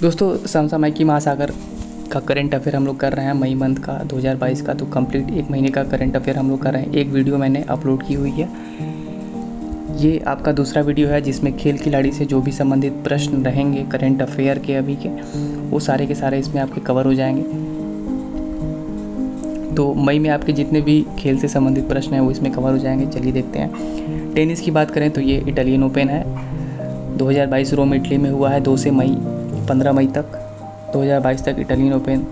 दोस्तों समसामयिकी महासागर का करंट अफेयर हम लोग कर रहे हैं मई मंथ का 2022 का। तो कंप्लीट एक महीने का करंट अफेयर हम लोग कर रहे हैं। एक वीडियो मैंने अपलोड की हुई है, ये आपका दूसरा वीडियो है जिसमें खेल खिलाड़ी से जो भी संबंधित प्रश्न रहेंगे करंट अफेयर के अभी के, वो सारे के सारे इसमें आपके कवर हो जाएंगे। तो मई में आपके जितने भी खेल से संबंधित प्रश्न हैं वो इसमें कवर हो जाएंगे। चलिए देखते हैं। टेनिस की बात करें तो ये इटालियन ओपन है, 2022 रोम इटली में हुआ है। 2 से 15 मई तक 2022 तक इटालियन ओपन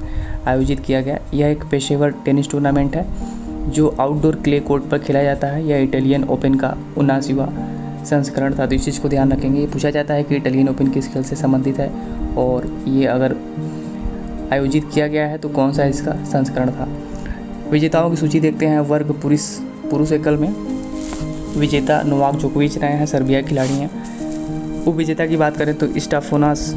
आयोजित किया गया। यह एक पेशेवर टेनिस टूर्नामेंट है जो आउटडोर क्ले कोर्ट पर खेला जाता है। यह इटालियन ओपन का 79वां संस्करण था। तो इस चीज़ को ध्यान रखेंगे। ये पूछा जाता है कि इटालियन ओपन किस खेल से संबंधित है और ये अगर आयोजित किया गया है तो कौन सा इसका संस्करण था। विजेताओं की सूची देखते हैं। वर्ग पुरुष एकल में विजेता नोवाक जोकोविच रहे हैं, सर्बिया खिलाड़ी हैं। उप विजेता की बात करें तो स्टेफानोस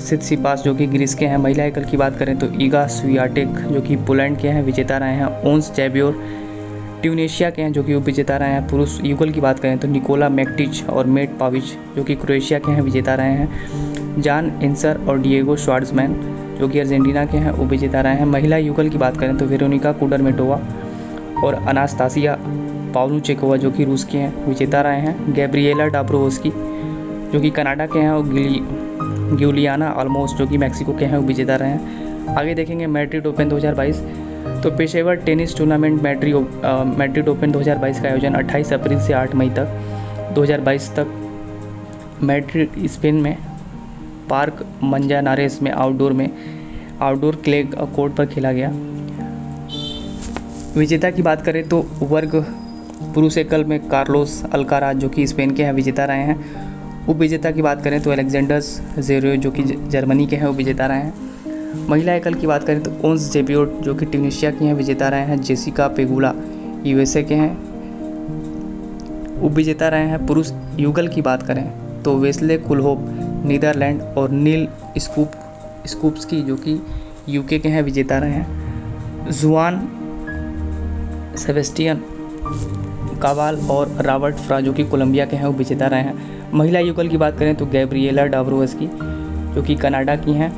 सित्सिपास जो कि ग्रीस के हैं। महिला एकल की बात करें तो इगा स्वियाटेक जो कि पोलैंड के हैं, विजेता रहे हैं। ओन्स जैब्योर ट्यूनेशिया के हैं जो कि उप विजेता रहे हैं। पुरुष युगल की बात करें तो निकोला मैक्टिच और मेट पाविच जो कि क्रोएशिया के हैं, विजेता रहे हैं। जान इंसर और डिएगो श्वार्ट्जमैन जो कि अर्जेंटीना के हैं, उप विजेता रहे हैं। महिला युगल की बात करें तो वेरोनिका कुडरमेटोवा और अनास्तासिया पाव्लुचेकोवा जो कि रूस के हैं, विजेता रहे हैं। गैब्रिएला डाब्रोवस्की जो कि कनाडा के हैं और ग्यूलियाना ऑलमोस्ट जो कि मैक्सिको के हैं, वो विजेता रहे हैं। आगे देखेंगे मैड्रिड ओपन 2022। तो पेशेवर टेनिस टूर्नामेंट मैड्रिड ओपन 2022 का आयोजन 28 अप्रैल से 8 मई तक 2022 तक मैड्रिड स्पेन में पार्क मंजानारेस में आउटडोर क्ले कोर्ट पर खेला गया। विजेता की बात करें तो वर्ग पुरुष एकल में कार्लोस अल्काराज जो कि स्पेन के हैं, विजेता रहे हैं। उप विजेता की बात करें तो अलेक्जेंडर ज़वेरेव जो कि जर्मनी के हैं, वो विजेता रहे हैं। महिला एकल की बात करें तो ओन्स जैब्योर जो कि ट्यूनीशिया की हैं, विजेता रहे हैं। जेसिका पेगुला यूएसए के हैं, उप विजेता रहे हैं। पुरुष युगल की बात करें तो वेस्ले कुलहोप नीदरलैंड और नील स्कूप्सकी जो कि यूके के हैं, विजेता रहे हैं। जुआन सेबेस्टियन कावाल और रॉबर्ट फ्रा जो कि कोलंबिया के हैं, वो विजेता रहे हैं। महिला युगल की बात करें तो गैब्रिएला डाब्रोवस्की जो कि कनाडा की हैं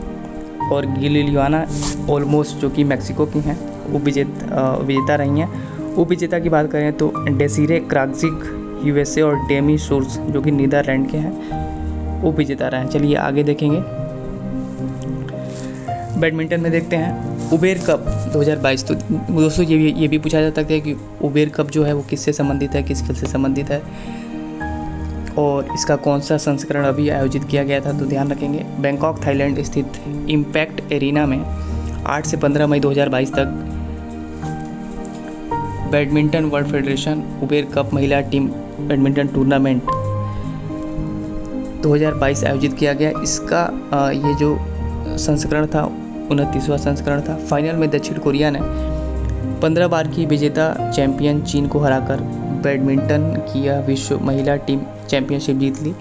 और गिलियाना ऑलमोस्ट जो कि मैक्सिको की हैं, वो विजेता रही हैं। उप विजेता की बात करें तो डेसिरे क्राक्जिक यूएसए और डेमी शोर्स जो कि नीदरलैंड के हैं, वो विजेता रहे हैं। चलिए आगे देखेंगे। बैडमिंटन में देखते हैं उबेर कप 2022। तो दोस्तों ये भी पूछा जा सकता है कि उबेर कप जो है वो किससे संबंधित है, किस खेल से संबंधित है और इसका कौन सा संस्करण अभी आयोजित किया गया था। तो ध्यान रखेंगे। बैंकॉक थाईलैंड स्थित इम्पैक्ट एरिना में 8 से 15 मई 2022 तक badminton world federation Uber cup महिला टीम बैडमिंटन टूर्नामेंट 2022 आयोजित किया गया। इसका ये जो संस्करण था 29वां संस्करण था। फाइनल में दक्षिण कोरिया ने 15 बार की विजेता चैंपियन चीन को हराकर बैडमिंटन की यह विश्व महिला टीम चैंपियनशिप जीत ली।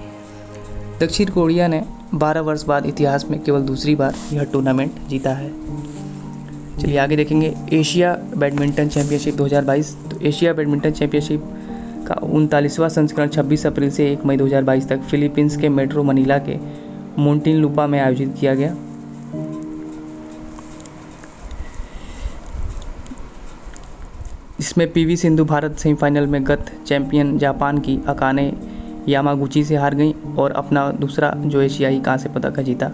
दक्षिण कोरिया ने 12 वर्ष बाद इतिहास में केवल दूसरी बार यह टूर्नामेंट जीता है। चलिए आगे देखेंगे। Asia badminton championship 2022। तो एशिया बैडमिंटन चैंपियनशिप का 39वां संस्करण 26 अप्रैल से 1 मई 2022 तक फिलीपींस के मेट्रो मनीला के मुंटिनलुपा में आयोजित किया गया। इसमें पीवी सिंधु भारत सेमीफाइनल में गत चैंपियन जापान की अकाने यामागुची से हार गई और अपना दूसरा जो एशियाई कांस्य पदक जीता।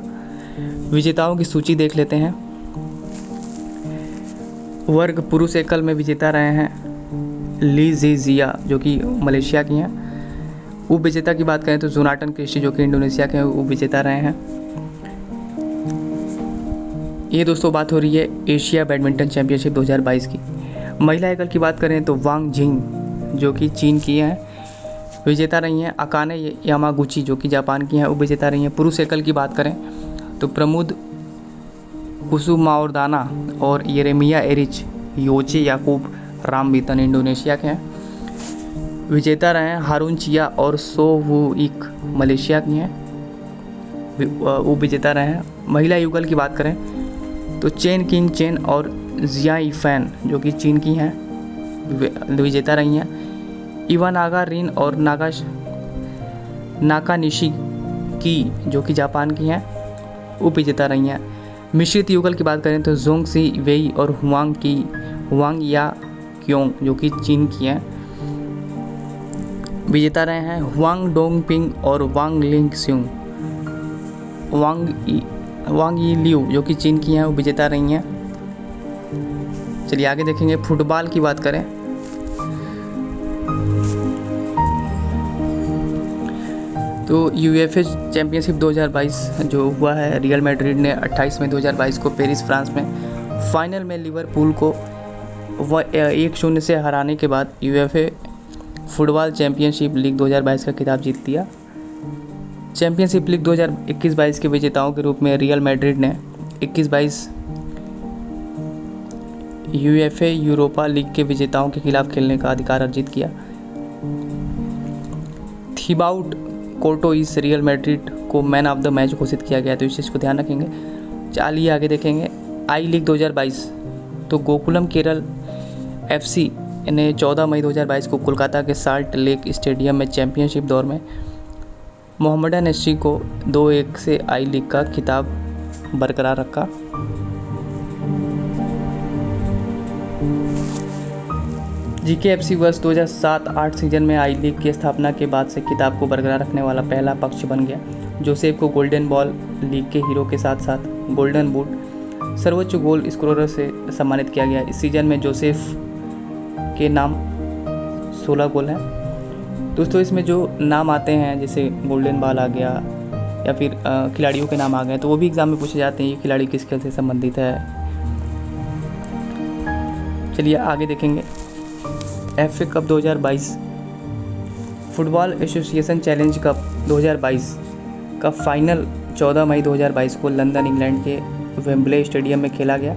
विजेताओं की सूची देख लेते हैं। वर्ग पुरुष एकल में विजेता रहे हैं ली जिया जो कि मलेशिया की हैं। उप विजेता की बात करें तो जोनाटन क्रिस्टी जो कि इंडोनेशिया के उप विजेता रहे हैं। ये दोस्तों बात हो रही है एशिया बैडमिंटन चैंपियनशिप 2022 की। महिला एकल की बात करें तो वांग जिंग जो कि चीन की हैं, विजेता रही हैं। अकाने यामागुची जो कि जापान की हैं, उप विजेता रही हैं। पुरुष एकल की बात करें तो प्रमुद कुसुमाओर्दाना और येरेमिया एरिच योचे याकूब रामबीतन इंडोनेशिया के हैं, विजेता रहे हैं। हारून चिया और सो वू इक मलेशिया की हैं, उप विजेता रहे हैं। महिला युगल की बात करें तो चेन किंग चेन और जिया इफैन जो कि चीन की हैं, विजेता रही हैं। इवानागा रिन और नाकानिशी की जो कि जापान की हैं, उपविजेता रही हैं। मिश्रित युगल की बात करें तो जोंग सी वेई और हुआंग या क्योंग जो कि चीन की हैं विजेता रहे हैं। हुआंग डोंगपिंग और वांग लिंगस्यूंग वांग यी लियू जो कि चीन की हैं वो विजेता रही हैं। चलिए आगे देखेंगे। फुटबॉल की बात करें तो यूएफए चैंपियनशिप 2022 जो हुआ है, रियल मैड्रिड ने 28 मई 2022 को पेरिस फ्रांस में फाइनल में लिवरपूल को 1-0 से हराने के बाद यूएफए फुटबॉल चैंपियनशिप लीग 2022 का खिताब जीत लिया। चैंपियनशिप लीग 2021-22 के विजेताओं के रूप में रियल मैड्रिड ने 21-22 यूएफए यूरोपा लीग के विजेताओं के खिलाफ खेलने का अधिकार अर्जित किया। थिबाउट कोर्टो इस रियल मैड्रिड को मैन ऑफ द मैच घोषित किया गया, तो इस चीज़ को ध्यान रखेंगे। चलिए आगे देखेंगे। आई लीग 2022 तो गोकुलम केरल एफसी ने 14 मई 2022 को कोलकाता के साल्ट लेक स्टेडियम में चैंपियनशिप दौर में मोहम्मडन एससी को 2-1 से आई लीग का खिताब बरकरार रखा। जीकेएफसी वर्ष 2007-8 सीजन में आई लीग की स्थापना के बाद से खिताब को बरकरार रखने वाला पहला पक्ष बन गया। जोसेफ को गोल्डन बॉल लीग के हीरो के साथ साथ गोल्डन बूट सर्वोच्च गोल स्कोरर से सम्मानित किया गया। इस सीजन में जोसेफ के नाम 16 गोल हैं। दोस्तों इसमें जो नाम आते हैं जैसे गोल्डन बॉल आ गया या फिर खिलाड़ियों के नाम आ गए तो वो भी एग्जाम में पूछे जाते हैं, ये खिलाड़ी किस खेल से संबंधित है। चलिए आगे देखेंगे। FA cup 2022 football association challenge cup 2022 का फाइनल 14 मई 2022 को लंदन इंग्लैंड के वेम्बले स्टेडियम में खेला गया।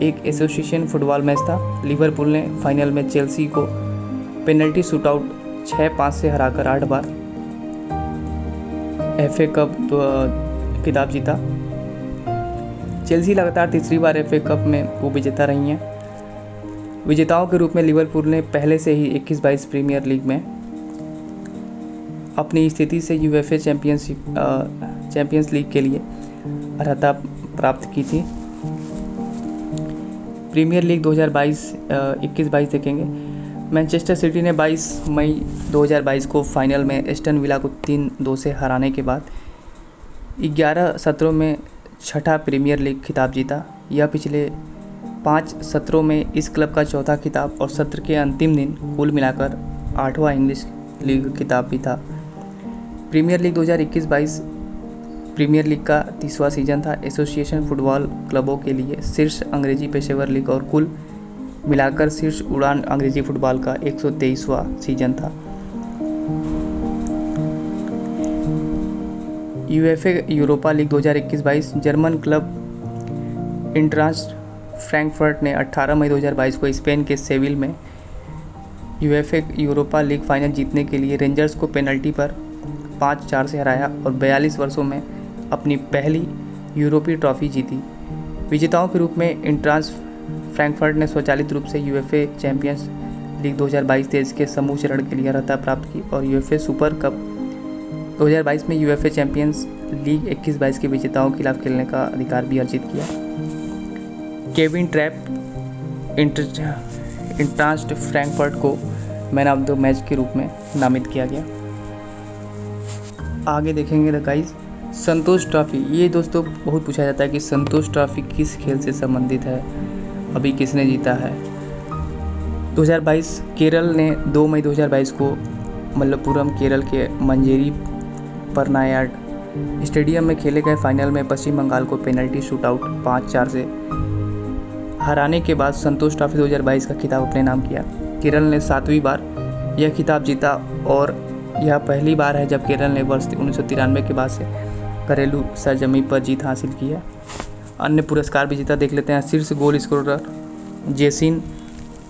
एक एसोसिएशन फुटबॉल मैच था। लिवरपूल ने फाइनल में चेल्सी को पेनल्टी शूटआउट 6-5 से हराकर 8 बार एफए कप खिताब जीता। चेल्सी लगातार तीसरी बार एफए कप में वो विजेता रही हैं। विजेताओं के रूप में लिवरपूल ने पहले से ही 21-22 प्रीमियर लीग में अपनी स्थिति से यूएफए चैंपियंस लीग के लिए अर्हता प्राप्त की थी। प्रीमियर लीग 2022-21-22 देखेंगे। मैनचेस्टर सिटी ने 22 मई 2022 को फाइनल में एस्टन विला को 3-2 से हराने के बाद 11 सत्रों में छठा प्रीमियर लीग खिताब जीता। यह पिछले 5 सत्रों में इस क्लब का चौथा खिताब और सत्र के अंतिम दिन कुल मिलाकर 8वां इंग्लिश लीग खिताब भी था। प्रीमियर लीग 2021-22 प्रीमियर लीग का 30वां सीजन था। एसोसिएशन फुटबॉल क्लबों के लिए शीर्ष अंग्रेजी पेशेवर लीग और कुल मिलाकर शीर्ष उड़ान अंग्रेजी फुटबॉल का 123वां सीजन था। UEFA Europa league 2021-22 German club Eintracht Frankfurt ने 18 मई 2022 को स्पेन के सेविल में यूएफए यूरोपा लीग फाइनल जीतने के लिए रेंजर्स को पेनल्टी पर 5-4 से हराया और 42 वर्षों में अपनी पहली यूरोपीय ट्रॉफी जीती। विजेताओं के रूप में इंट्रांस फ्रैंकफर्ट ने स्वचालित रूप से यूएफए चैंपियंस लीग 2022 देश के समूह चरण के लिए अर्हता प्राप्त की और यूएफए सुपर कप 2022 में यूएफए चैंपियंस लीग 21-22 के विजेताओं के खिलाफ खेलने का अधिकार भी अर्जित किया। केविन ट्रैप इंट्रास्ट फ्रैंकफर्ट को मैन ऑफ द मैच के रूप में नामित किया गया। आगे देखेंगे द गाइस संतोष ट्रॉफी। ये दोस्तों बहुत पूछा जाता है कि संतोष ट्रॉफी किस खेल से संबंधित है, अभी किसने जीता है। 2022 केरल ने 2 मई 2022 को मल्लपुरम केरल के मंजेरी परनायाड स्टेडियम में खेले गए फाइनल में पश्चिम बंगाल को पेनल्टी शूटआउट 5-4 से हराने के बाद संतोष ट्रॉफी 2022 का खिताब अपने नाम किया। केरल ने 7वीं बार यह खिताब जीता और यह पहली बार है जब केरल ने वर्ष 1993 के बाद से घरेलू सरजमी पर जीत हासिल की है। अन्य पुरस्कार विजेता देख लेते हैं। शीर्ष गोल स्कोरर जेसिन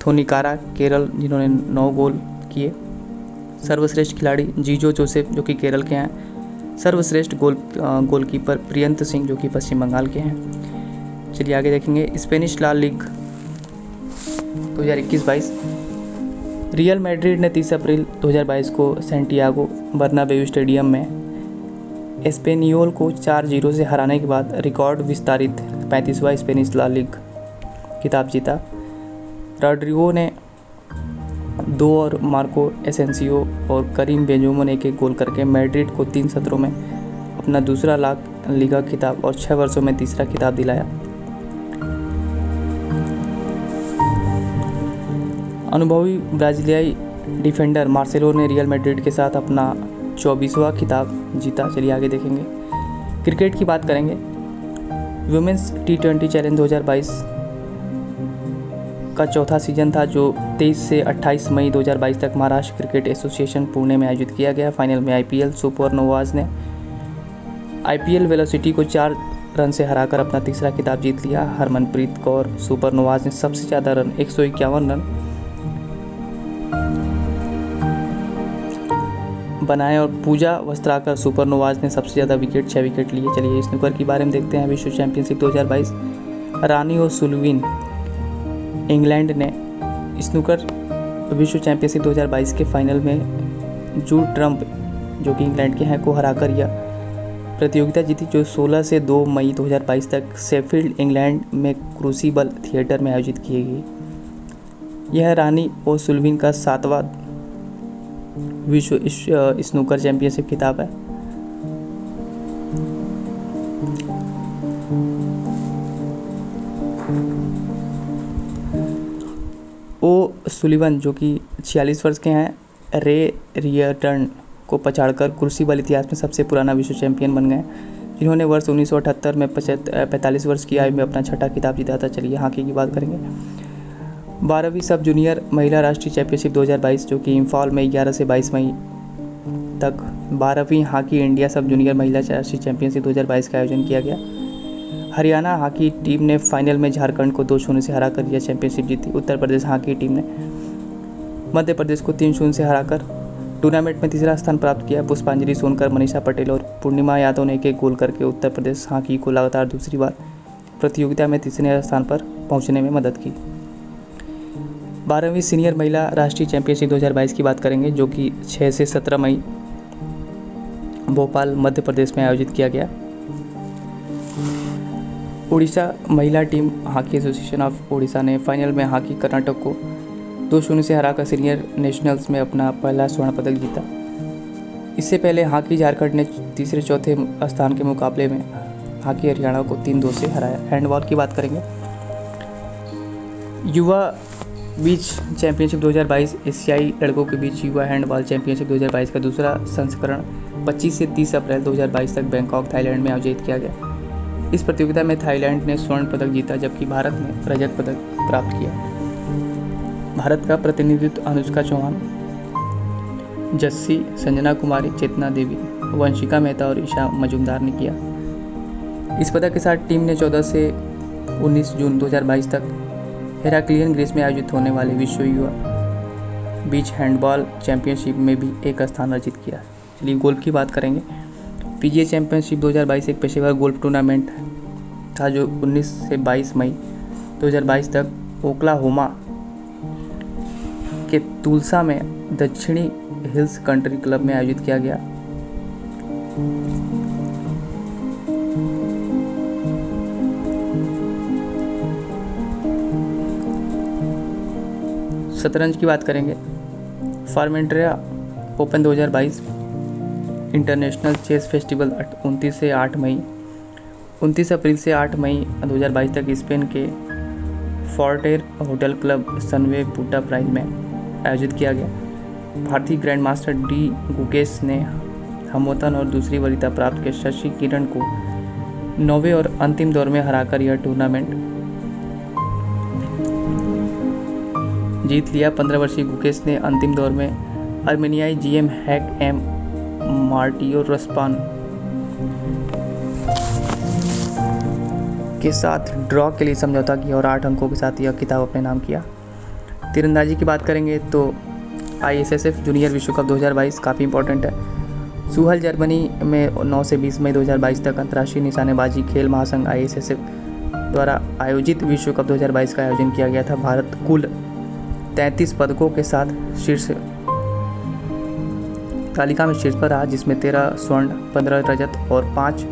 थोनिकारा केरल जिन्होंने 9 गोल किए। सर्वश्रेष्ठ खिलाड़ी जीजो जोसेफ जो कि केरल के हैं। सर्वश्रेष्ठ गोलकीपर प्रियंत सिंह जो कि पश्चिम बंगाल के हैं। चलिए आगे देखेंगे। Spanish La Liga 2021-22 Real Madrid ने 30 अप्रैल 2022 को सैंटियागो बर्नाबेयू स्टेडियम में एस्पेनियोल को 4-0 से हराने के बाद रिकॉर्ड विस्तारित 35वां स्पेनिश ला लीग खिताब जीता। रॉड्रिगो ने 2 और मार्को एसेंसियो और करीम बेंजेमा ने 1-1 गोल करके मैड्रिड को 3 सत्रों में अपना दूसरा ला लीगा खिताब और 6 वर्षों में तीसरा खिताब दिलाया। अनुभवी ब्राजीलियाई डिफेंडर मार्सेलो ने रियल मैड्रिड के साथ अपना 24वां खिताब जीता। चलिए आगे देखेंगे। क्रिकेट की बात करेंगे। वुमेन्स T20 चैलेंज 2022 का चौथा सीजन था जो 23 से 28 मई 2022 तक महाराष्ट्र क्रिकेट एसोसिएशन पुणे में आयोजित किया गया। फाइनल में IPL सुपरनोवाज ने IPL वेलोसिटी को 4 रन से हराकर अपना तीसरा खिताब जीत लिया। हरमनप्रीत कौर सुपरनोवाज ने सबसे ज़्यादा रन 151 रन बनाए और पूजा वस्त्राकर सुपरनोवाज ने सबसे ज़्यादा विकेट 6 विकेट लिए। चलिए स्नूकर के बारे में देखते हैं। विश्व चैंपियनशिप 2022 रानी ओसुलविन इंग्लैंड ने स्नूकर विश्व चैंपियनशिप 2022 के फाइनल में जूड ट्रम्प जो कि इंग्लैंड के हैं को हराकर यह प्रतियोगिता जीती, जो 16 से 2 मई 2022 तक शेफील्ड इंग्लैंड में क्रूसिबल थिएटर में आयोजित की गई। यह रानी ओसुलविन का 7वां विश्व स्नूकर चैंपियनशिप खिताब है। सुलिवन जो कि 46 वर्ष के हैं, रे रियर्टन को पछाड़कर क्रूसिबल इतिहास में सबसे पुराना विश्व चैंपियन बन गए, जिन्होंने वर्ष 1978 में 45 वर्ष की आयु में अपना 6ठा खिताब जीता था। चलिए हॉकी की बात करेंगे। 12वीं सब जूनियर महिला राष्ट्रीय चैंपियनशिप 2022 जो कि इम्फाल में 11 से 22 मई तक 12वीं हॉकी इंडिया सब जूनियर महिला राष्ट्रीय चैंपियनशिप 2022 का आयोजन किया गया। हरियाणा हॉकी टीम ने फाइनल में झारखंड को 2-0 से हराकर यह चैंपियनशिप जीती। उत्तर प्रदेश हॉकी टीम ने मध्य प्रदेश को 3-0 से हराकर टूर्नामेंट में तीसरा स्थान प्राप्त किया। पुष्पांजलि सोनकर, मनीषा पटेल और पूर्णिमा यादव ने 1-1 गोल करके उत्तर प्रदेश हॉकी को लगातार दूसरी बार प्रतियोगिता में तीसरे स्थान पर पहुंचने में मदद की। 12वीं सीनियर महिला राष्ट्रीय चैंपियनशिप 2022 की बात करेंगे जो कि 6 से 17 मई भोपाल मध्य प्रदेश में आयोजित किया गया। उड़ीसा महिला team hockey association of Orissa ने फाइनल में हॉकी कर्नाटक को 2-0 से हराकर सीनियर नेशनल्स में अपना पहला स्वर्ण पदक जीता। इससे पहले हॉकी झारखंड ने तीसरे चौथे स्थान के मुकाबले में हॉकी हरियाणा को 3-2 से हराया। हैंडबॉल की बात करेंगे। युवा बीच चैंपियनशिप 2022 एशियाई लड़कों के बीच युवा हैंडबॉल चैंपियनशिप 2022 का दूसरा संस्करण 25 से 30 अप्रैल 2022 तक बैंकॉक थाईलैंड में आयोजित किया गया। इस प्रतियोगिता में थाईलैंड ने स्वर्ण पदक जीता जबकि भारत ने रजत पदक प्राप्त किया। भारत का प्रतिनिधित्व अनुष्का चौहान, जस्सी, संजना कुमारी, चेतना देवी, वंशिका मेहता और ईशा मजुमदार ने किया। इस पदक के साथ टीम ने 14 से 19 जून 2022 तक हेराक्लियन ग्रीस में आयोजित होने वाले विश्व युवा बीच हैंडबॉल चैंपियनशिप में भी एक स्थान अर्जित किया। चलिए गोल्फ की बात करेंगे। PGA चैंपियनशिप 2022 एक पेशेवर गोल्फ टूर्नामेंट था जो 19 से 22 मई 2022 तक ओक्लाहोमा के तुलसा में दक्षिणी हिल्स कंट्री क्लब में आयोजित किया गया। शतरंज की बात करेंगे। फॉर्मेंटेरा ओपन 2022 इंटरनेशनल चेस फेस्टिवल 29 अप्रैल से 8 मई 2022 तक स्पेन के फोर्टेर होटल क्लब सनवे पुटा प्राइज में आयोजित किया गया। भारतीय ग्रैंड मास्टर डी गुकेश ने हमवतन और दूसरी वरीयता प्राप्त के शशि किरण को 9वें और अंतिम दौर में हराकर यह टूर्नामेंट जीत लिया। 15 वर्षीय गुकेश ने अंतिम दौर में अर्मेनियाई GM हैक एम मार्टियो रस्पान के साथ ड्रॉ के लिए समझौता किया और 8 अंकों के साथ यह खिताब अपने नाम किया। तीरंदाजी की बात करेंगे तो ISSF जूनियर विश्व कप 2022 काफ़ी इंपॉर्टेंट है। सुहल जर्मनी में 9 से 20 मई 2022 तक अंतर्राष्ट्रीय निशानेबाजी खेल महासंघ ISSF द्वारा आयोजित विश्व कप 2022 का आयोजन किया गया था। भारत कुल 33 पदकों के साथ शीर्ष तालिका में शीर्ष पर रहा, जिसमें 13 स्वर्ण, 15 रजत और 5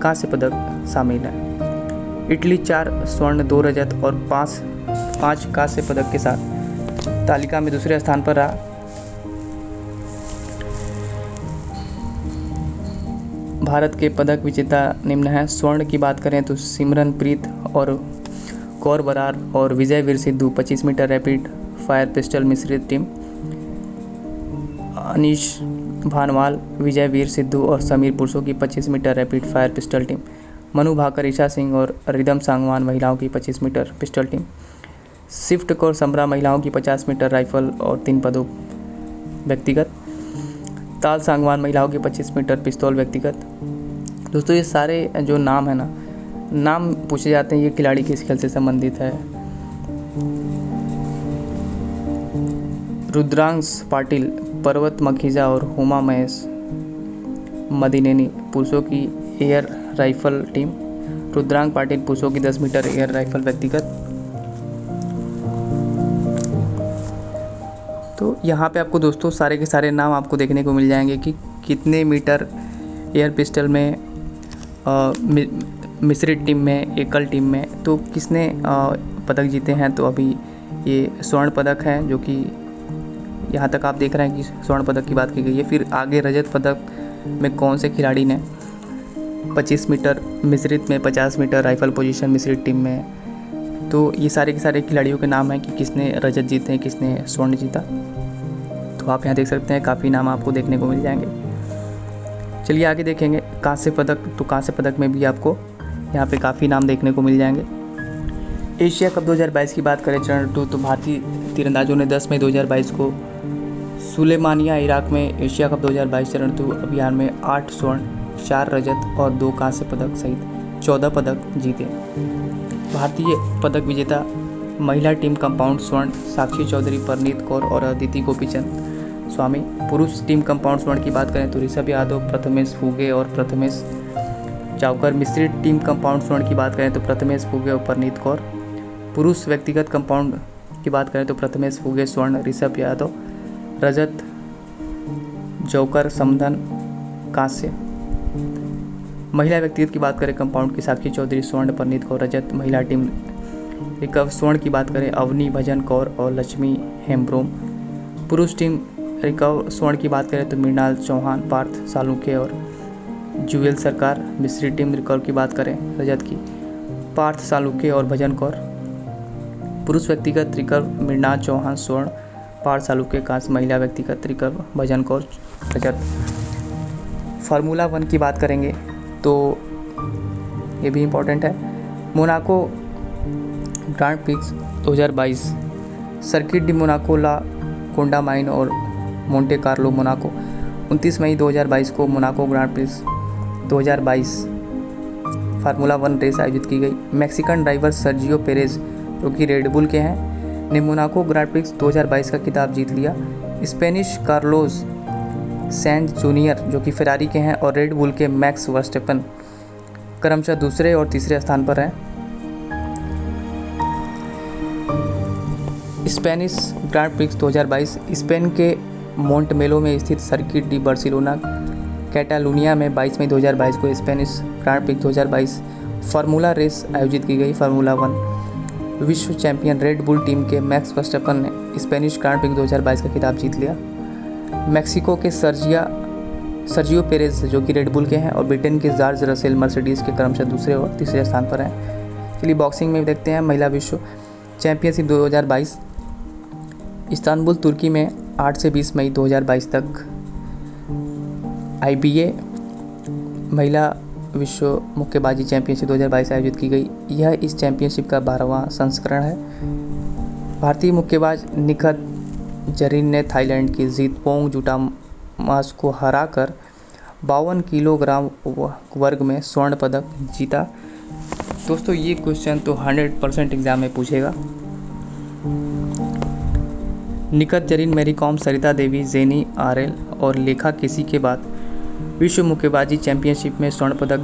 कांस्य पदक शामिल हैं। इटली 4 स्वर्ण, 2 रजत और 5 कांस्य पदक के साथ तालिका में दूसरे स्थान पर रहा। भारत के पदक विजेता निम्न हैं। स्वर्ण की बात करें तो सिमरनप्रीत और कौर बरार और Vijayveer Sidhu 25 metre rapid fire pistol मिश्रित टीम, अनीश भानवाल, विजयवीर सिद्धू और समीर पुरुषों की 25 metre rapid fire pistol team, Manu Bhaker, Esha Singh और रिदम सांगवान महिलाओं की 25 metre pistol team, Sift Kaur Samra महिलाओं की 50 मीटर राइफल और 3 पदों व्यक्तिगत, ताल सांगवान महिलाओं की 25 मीटर पिस्तौल व्यक्तिगत। दोस्तों ये सारे जो नाम है ना, नाम पूछे जाते हैं ये खिलाड़ी किस खेल से संबंधित है। रुद्रांश पाटिल, पर्वत मखीजा और हुमा महेश मदिनेनी पुरुषों की air rifle team, Rudransh Patil पुरुषों की 10 मीटर एयर राइफल व्यक्तिगत। तो यहाँ पे आपको दोस्तों सारे के सारे नाम आपको देखने को मिल जाएंगे कि कितने मीटर एयर पिस्टल में मिश्रित टीम में, एकल टीम में तो किसने पदक जीते हैं। तो अभी ये स्वर्ण पदक है, जो कि यहाँ तक आप देख रहे हैं कि स्वर्ण पदक की बात की गई है। फिर आगे रजत पदक में कौन से खिलाड़ी ने 25 मीटर मिश्रित में, 50 मीटर राइफल पोजीशन मिश्रित टीम में, तो ये सारे के सारे खिलाड़ियों के नाम हैं कि किसने रजत जीते हैं, किसने स्वर्ण जीता। तो आप यहाँ देख सकते हैं काफ़ी नाम आपको देखने को मिल जाएंगे। चलिए आगे देखेंगे कांस्य पदक। तो कांस्य पदक में भी आपको यहाँ पे काफ़ी नाम देखने को मिल जाएंगे। एशिया कप 2022 की बात करें चरण 2, तो भारतीय तीरंदाजों ने 10 मई 2022 को सुलेमानिया इराक में एशिया कप 2022 चरण 2 अभियान में 8 स्वर्ण, 4 रजत और 2 कांस्य पदक सहित 14 पदक जीते। भारतीय पदक विजेता महिला टीम कंपाउंड स्वर्ण साक्षी चौधरी, परनीत कौर और अदिति गोपीचंद स्वामी। पुरुष टीम कंपाउंड स्वर्ण की बात करें तो ऋषभ यादव, प्रथमेश फुगे और प्रथमेश चावकर। मिश्रित टीम कंपाउंड स्वर्ण की बात करें तो प्रथमेश फुगे और परनीत कौर। पुरुष व्यक्तिगत कंपाउंड की बात करें तो प्रथमेश फुगे स्वर्ण, ऋषभ यादव रजत, जौकर समधन कांस्य। महिला व्यक्तिगत की बात करें कंपाउंड की साक्षी चौधरी स्वर्ण, परनीत कौर रजत। महिला टीम रिकर्व स्वर्ण की बात करें अवनी भजन कौर और लक्ष्मी हेम्ब्रोम। पुरुष टीम रिकर्व स्वर्ण की बात करें तो मृणाल चौहान, पार्थ सालुके और जुएल सरकार। मिश्रित टीम रिकर्व की बात करें रजत की पार्थ सालुके और भजन कौर। पुरुष व्यक्तिगत रिकर्व मृणाल चौहान स्वर्ण, पार्थ सालुके कांस्य। महिला व्यक्तिगत रिकर्व भजन कौर रजत। फार्मूला 1 की बात करेंगे तो ये भी इम्पोर्टेंट है। Monaco Grand Prix 2022, circuit de Monaco, La Condamine और मोंटे कार्लो मोनाको। 29 मई 2022 को Monaco Grand Prix 2022 formula 1 race आयोजित की गई। मैक्सिकन ड्राइवर सर्जियो पेरेज, जो कि रेडबुल के हैं, ने मोनाको ग्रांड प्रिक्स 2022 का खिताब जीत लिया। स्पेनिश कार्लोस सैंज जूनियर, जो कि फेरारी के हैं, और रेडबुल के मैक्स वर्स्टेपन क्रमशः दूसरे और तीसरे स्थान पर हैं। स्पेनिश ग्रांड प्रिक्स 2022 स्पेन के मोंटमेलो में स्थित सर्किट डी बार्सिलोना कैटालुनिया में 22 मई 2022 को Spanish Grand Prix 2022 formula race आयोजित की गई। फार्मूला 1 विश्व चैंपियन रेड बुल टीम के मैक्स वर्स्टेपन ने स्पेनिश ग्रांड प्रिक्स 2022 का खिताब जीत लिया। मैक्सिको के सर्जियो पेरेज, जो कि रेड बुल के हैं, और ब्रिटेन के जॉर्ज रसेल मर्सिडीज के क्रमशः दूसरे और तीसरे स्थान पर हैं। चलिए बॉक्सिंग में देखते हैं महिला विश्व चैंपियनशिप 2022 इस्तांबुल तुर्की में 8 से 20 मई 2022 तक IBA महिला विश्व मुक्केबाजी चैंपियनशिप 2022 आयोजित की गई। यह इस चैंपियनशिप का 12वां संस्करण है। भारतीय मुक्केबाज निखत जरीन ने थाईलैंड की जीतपोंग जुटामास को हराकर 52 किलोग्राम वर्ग में स्वर्ण पदक जीता। दोस्तों ये क्वेश्चन तो 100% एग्जाम में पूछेगा। Nikhat Zareen, Mary com, Sarita Devi, jenny RL और लेखा केसी के बाद विश्व मुक्केबाजी चैंपियनशिप में स्वर्ण पदक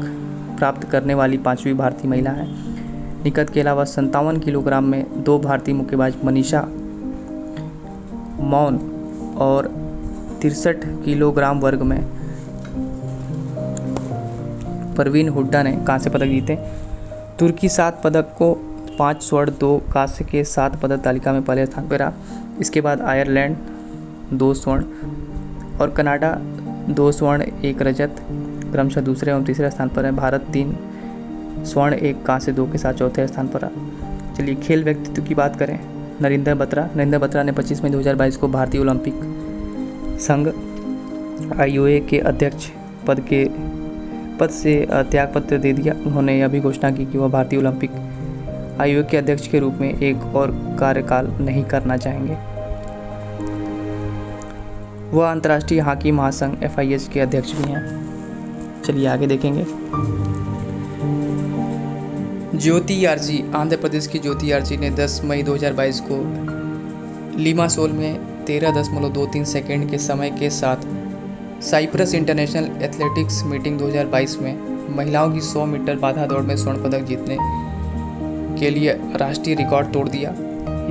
प्राप्त करने वाली 5वीं भारतीय महिला है। निखत के अलावा 57 किलोग्राम में 2 भारतीय मुक्केबाज मनीषा मौन और 63 किलोग्राम वर्ग में परवीन हुड्डा ने कांस्य पदक जीते। तुर्की 7 पदक को 5 स्वर्ण 2 कांस्य के 7 पदक तालिका में पहले स्थान पर रहा। इसके बाद आयरलैंड 2 स्वर्ण और कनाडा 2 स्वर्ण 1 रजत क्रमशः दूसरे एवं तीसरे स्थान पर है। भारत 3 स्वर्ण 1 कांस्य 2 के साथ चौथे स्थान पर रहा। चलिए खेल व्यक्तित्व की बात करें। नरेंद्र बत्रा ने 25 मई 2022 को भारतीय ओलंपिक संघ IOA के अध्यक्ष पद से त्याग पत्र दे दिया। उन्होंने यह भी घोषणा की कि वह भारतीय ओलंपिक आयोग के अध्यक्ष के रूप में एक और कार्यकाल नहीं करना चाहेंगे। वह अंतर्राष्ट्रीय हॉकी महासंघ FIH के अध्यक्ष भी हैं। चलिए आगे देखेंगे। ज्योति आरजी, आंध्र प्रदेश की ज्योति आरजी ने 10 मई 2022 को लिमासोल में 13.23 सेकंड के समय के साथ साइप्रस इंटरनेशनल एथलेटिक्स मीटिंग 2022 में महिलाओं की 100 मीटर बाधा दौड़ में स्वर्ण पदक जीतने के लिए राष्ट्रीय रिकॉर्ड तोड़ दिया।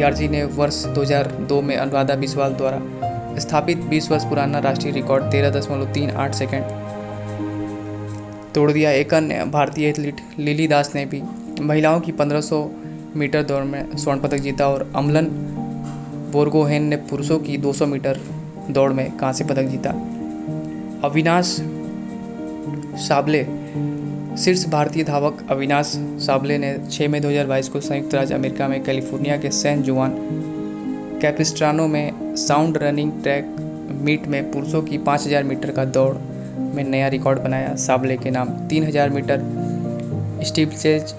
आरजी ने वर्ष 2002 में अनुराधा बिस्वाल द्वारा स्थापित 20 वर्ष पुराना राष्ट्रीय रिकॉर्ड 13.38 सेकंड तोड़ दिया। एक अन्य भारतीय एथलीट लिली दास ने भी महिलाओं की 1500 मीटर दौड़ में स्वर्ण पदक जीता और अमलन बोरगोहेन ने पुरुषों की 200 मीटर दौड़ में कांस्य पदक जीता। अविनाश साबले, शीर्ष भारतीय धावक अविनाश साबले ने 6 मई 2022 को संयुक्त राज्य अमेरिका में कैलिफोर्निया के सैन जुआन कैपिस्ट्रानो में साउंड रनिंग ट्रैक मीट में पुरुषों की 5000 मीटर का दौड़ में नया रिकॉर्ड बनाया। साबले के नाम 3000 मीटर स्टीपलेज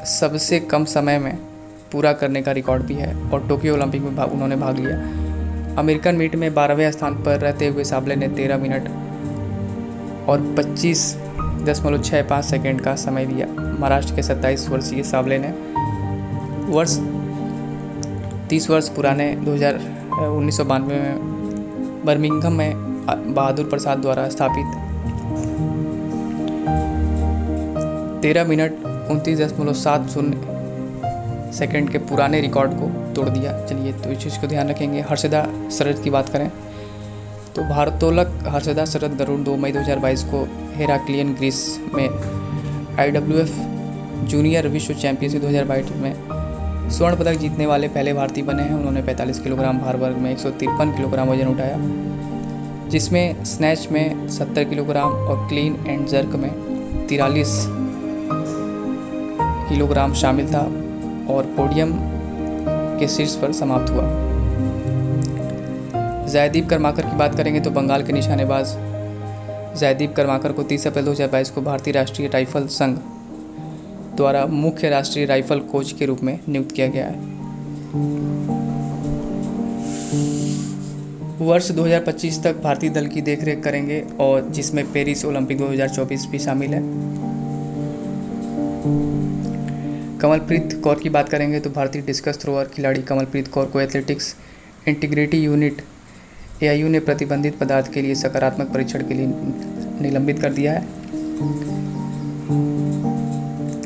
सबसे कम समय में पूरा करने का रिकॉर्ड भी है और टोक्यो ओलंपिक में उन्होंने भाग लिया। अमेरिकन मीट में 12वें स्थान पर रहते हुए साबले ने 13 मिनट और 25.65 सेकंड का समय दिया। महाराष्ट्र के 27 वर्षीय साबले ने 30 वर्ष पुराने 1992 में बर्मिंघम में बहादुर प्रसाद द्वारा स्थापित 13 मिनट 29.70 सेकंड के पुराने रिकॉर्ड को तोड़ दिया। चलिए तो इस चीज़ को ध्यान रखेंगे। हर्षदा शरद की बात करें तो भारोत्तोलक हर्षदा शरद गरुड़ 2 मई 2022 को हेराक्लियन ग्रीस में IWF जूनियर विश्व चैंपियनशिप 2022 में स्वर्ण पदक जीतने वाले पहले भारतीय बने हैं। उन्होंने 45 किलोग्राम भार वर्ग में 153 किलोग्राम वजन उठाया, जिसमें स्नैच में 70 किलोग्राम और क्लीन एंड जर्क में 43 किलोग्राम शामिल था और पोडियम के शीर्ष पर समाप्त हुआ। जयदीप करमाकर की बात करेंगे तो बंगाल के निशानेबाज जयदीप करमाकर को 30 अप्रैल 2022 को भारतीय राष्ट्रीय राइफल संघ द्वारा मुख्य राष्ट्रीय राइफल कोच के रूप में नियुक्त किया गया है। वर्ष 2025 तक भारतीय दल की देखरेख करेंगे और जिसमें पेरिस ओलंपिक 2024 भी शामिल है। कमलप्रीत कौर की बात करेंगे तो भारतीय डिस्कस थ्रोअर खिलाड़ी कमलप्रीत कौर को एथलेटिक्स इंटीग्रिटी यूनिट AIU ने प्रतिबंधित पदार्थ के लिए सकारात्मक परीक्षण के लिए निलंबित कर दिया है।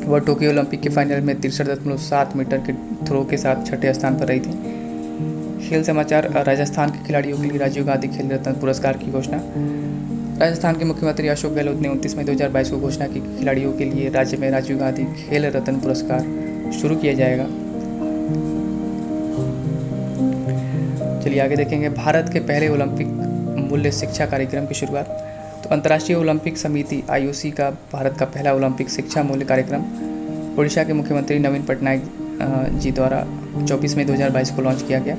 वह टोक्यो ओलंपिक के फाइनल में 63.7 मीटर के थ्रो के साथ छठे स्थान पर रही थी। खेल समाचार। राजस्थान के खिलाड़ियों के लिए राजीव गांधी खेल रत्न पुरस्कार की घोषणा। राजस्थान के मुख्यमंत्री अशोक गहलोत ने 29 मई 2022 को घोषणा की कि खिलाड़ियों के लिए राज्य में राजीव गांधी खेल रत्न पुरस्कार शुरू किया जाएगा। चलिए आगे देखेंगे। भारत के पहले ओलंपिक मूल्य शिक्षा कार्यक्रम की शुरुआत। तो अंतर्राष्ट्रीय ओलंपिक समिति IOC का भारत का पहला ओलंपिक शिक्षा मूल्य कार्यक्रम उड़ीसा के मुख्यमंत्री नवीन पटनायक जी द्वारा 24 मई 2022 को लॉन्च किया गया।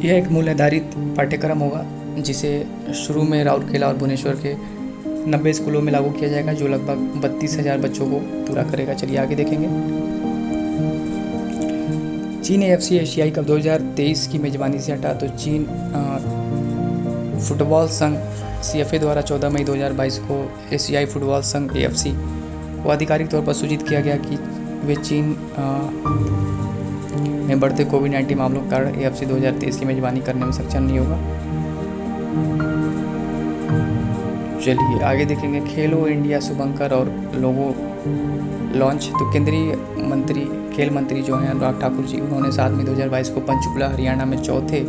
यह एक मूल्य आधारित पाठ्यक्रम होगा जिसे शुरू में राउरकेला और भुवनेश्वर के 90 स्कूलों में लागू किया जाएगा, जो लगभग 32,000 बच्चों को पूरा करेगा। चलिए आगे देखेंगे। चीन AFC एशियाई कप 2023 की मेजबानी से हटा तो चीन फुटबॉल संघ CFA द्वारा 14 मई 2022 को एशियाई फुटबॉल संघ AFC को आधिकारिक तौर पर सूचित किया गया कि वे चीन में बढ़ते कोविड-19 मामलों के कारण AFC 2023 की मेजबानी करने में सक्षम नहीं होगा। चलिए आगे देखेंगे। खेलो इंडिया शुभंकर और लोगो लॉन्च। तो केंद्रीय मंत्री खेल मंत्री जो हैं अनुराग ठाकुर जी, उन्होंने 7 मई 2022 को पंचकुला हरियाणा में चौथे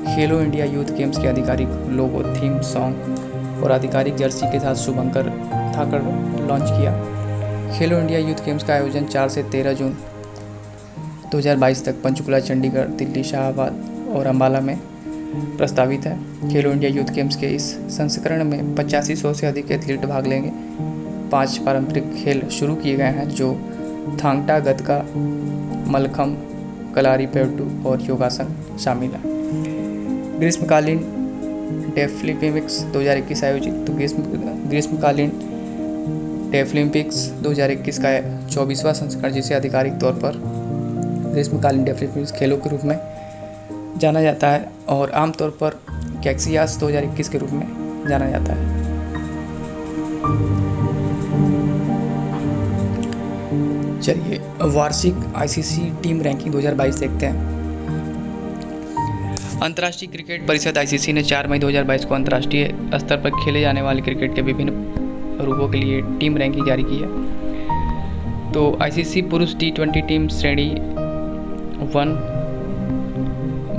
खेलो इंडिया यूथ गेम्स के आधिकारिक लोगो, थीम सॉन्ग और आधिकारिक जर्सी के साथ शुभंकर थाकर लॉन्च किया। खेलो इंडिया यूथ गेम्स का आयोजन 4 से 13 जून 2022 तक पंचकुला, चंडीगढ़, दिल्ली, शाहबाद और अम्बाला में प्रस्तावित है। खेलो इंडिया यूथ गेम्स के इस संस्करण में 8500 से अधिक एथलीट भाग लेंगे। 5 पारंपरिक खेल शुरू किए गए हैं जो थांग टा, गतका, मलखम, कलारीपयट्टू और योगासन शामिल है। ग्रीष्मकालीन डेफलिम्पिक्स 2021 आयोजित। तो ग्रीष्मकालीन डेफलिम्पिक्स 2021 का 24वां संस्करण, जिसे आधिकारिक तौर पर ग्रीष्मकालीन डेफलिम्पिक्स खेलों के रूप में जाना जाता है और आमतौर पर कैक्सियास 2021 के रूप में जाना जाता है। चलिए वार्षिक आईसीसी टीम रैंकिंग 2022 देखते हैं। अंतर्राष्ट्रीय क्रिकेट परिषद आईसीसी ने 4 मई 2022 को अंतर्राष्ट्रीय स्तर पर खेले जाने वाले क्रिकेट के विभिन्न रूपों के लिए टीम रैंकिंग जारी की है। तो आईसीसी पुरुष T20 टीम श्रेणी 1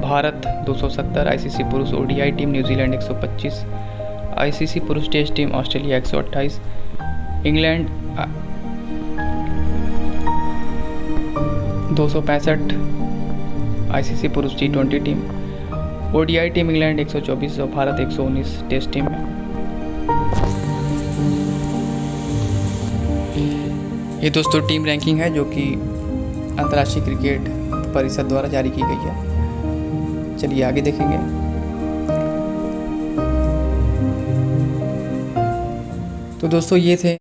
भारत 270, आईसीसी पुरुष ओडीआई टीम न्यूजीलैंड 125, आईसीसी पुरुष test team Australia 128, England 265, ICC पुरुष T20 team ODI team England 124 और भारत 119 टेस्ट टीम में। ये दोस्तों टीम रैंकिंग है जो कि अंतर्राष्ट्रीय क्रिकेट परिषद द्वारा जारी की गई है। चलिए आगे देखेंगे। तो दोस्तों ये थे